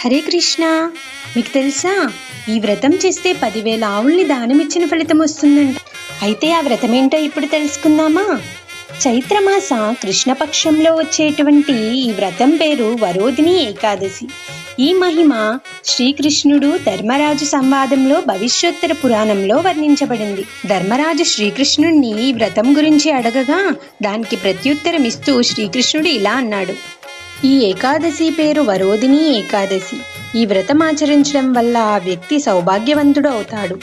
హరే కృష్ణ. మీకు తెలుసా, ఈ వ్రతం చేస్తే 10,000 ఆవుల్ని దానమిచ్చిన ఫలితం వస్తుందంట. అయితే ఆ వ్రతం ఏంటో ఇప్పుడు తెలుసుకుందామా? చైత్రమాస కృష్ణపక్షంలో వచ్చేటువంటి ఈ వ్రతం పేరు వరోధిని ఏకాదశి. ఈ మహిమ శ్రీకృష్ణుడు ధర్మరాజు సంవాదంలో భవిష్యోత్తర పురాణంలో వర్ణించబడింది. ధర్మరాజు శ్రీకృష్ణుడిని ఈ వ్రతం గురించి అడగగా దానికి ప్రత్యుత్తరం ఇస్తూ శ్రీకృష్ణుడు ఇలా అన్నాడు: ఈ ఏకాదశి పేరు వరోధిని ఏకాదశి. ఈ వ్రతం ఆచరించడం వల్ల ఆ వ్యక్తి సౌభాగ్యవంతుడు అవుతాడు.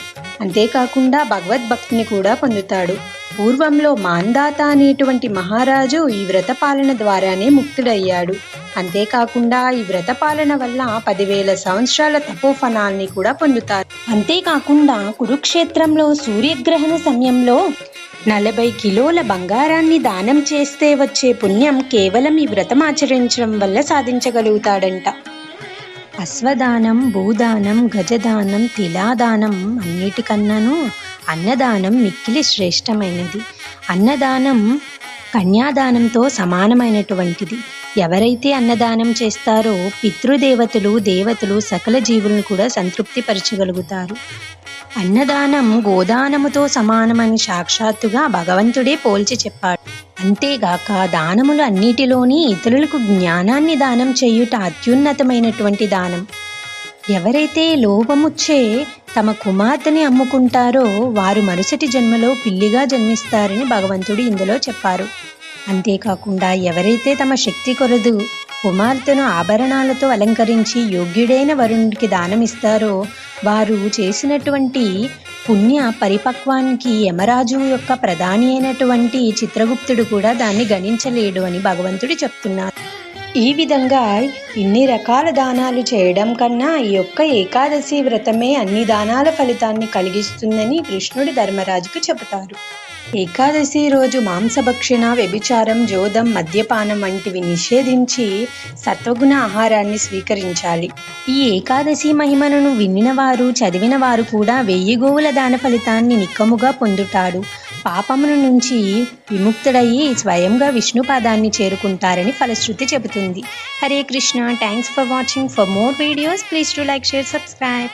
అంతేకాకుండా భగవద్భక్తిని కూడా పొందుతాడు. పూర్వంలో మాందాత అనేటువంటి మహారాజు ఈ వ్రత పాలన ద్వారానే ముక్తుడయ్యాడు. అంతేకాకుండా ఈ వ్రత పాలన వల్ల 10,000 సంవత్సరాల తపోఫలాన్ని కూడా పొందుతారు. అంతేకాకుండా కురుక్షేత్రంలో సూర్యగ్రహణ సమయంలో 40 కిలోల బంగారాన్ని దానం చేస్తే వచ్చే పుణ్యం కేవలం ఈ వ్రతం ఆచరించడం వల్ల సాధించగలుగుతాడంట. అశ్వదానం, భూదానం, గజదానం, తిలాదానం అన్నిటికన్నాను అన్నదానం మిక్కిలి శ్రేష్టమైనది. అన్నదానం కన్యాదానంతో సమానమైనటువంటిది. ఎవరైతే అన్నదానం చేస్తారో పితృదేవతలు, దేవతలు, సకల జీవులను కూడా సంతృప్తి పరచగలుగుతారు. అన్నదానం గోదానముతో సమానమని సాక్షాత్తుగా భగవంతుడే పోల్చి చెప్పాడు. అంతేగాక దానములు అన్నిటిలోని ఇతరులకు జ్ఞానాన్ని దానం చేయుట అత్యున్నతమైనటువంటి దానం. ఎవరైతే లోభముచ్చే తమ కుమార్తెని అమ్ముకుంటారో వారు మరుసటి జన్మలో పిల్లిగా జన్మిస్తారని భగవంతుడు ఇందులో చెప్పారు. అంతేకాకుండా ఎవరైతే తమ శక్తి కొలదు కుమార్తెను ఆభరణాలతో అలంకరించి యోగ్యుడైన వరుణుడికి దానమిస్తారో వారు చేసినటువంటి పుణ్య పరిపక్వానికి యమరాజు యొక్క ప్రధాని అయినటువంటి చిత్రగుప్తుడు కూడా దాన్ని గణించలేడు అని భగవంతుడు చెప్తున్నారు. ఈ విధంగా ఇన్ని రకాల దానాలు చేయడం కన్నా ఈ యొక్క ఏకాదశి వ్రతమే అన్ని దానాల ఫలితాన్ని కలిగిస్తుందని కృష్ణుడు ధర్మరాజుకు చెబుతారు. ఏకాదశి రోజు మాంసభక్షణ, వ్యభిచారం, జోదం, మద్యపానం వంటివి నిషేధించి సత్వగుణ ఆహారాన్ని స్వీకరించాలి. ఈ ఏకాదశి మహిమను వినినవారు, చదివిన వారు కూడా 1000 గోవుల దాన ఫలితాన్ని నిక్కముగా పొందుతాడు. పాపముల నుంచి విముక్తుడయ్యి స్వయంగా విష్ణుపాదాన్ని చేరుకుంటారని ఫలశ్రుతి చెబుతుంది. Hare Krishna. Thanks for watching. For more videos please to like, share, subscribe.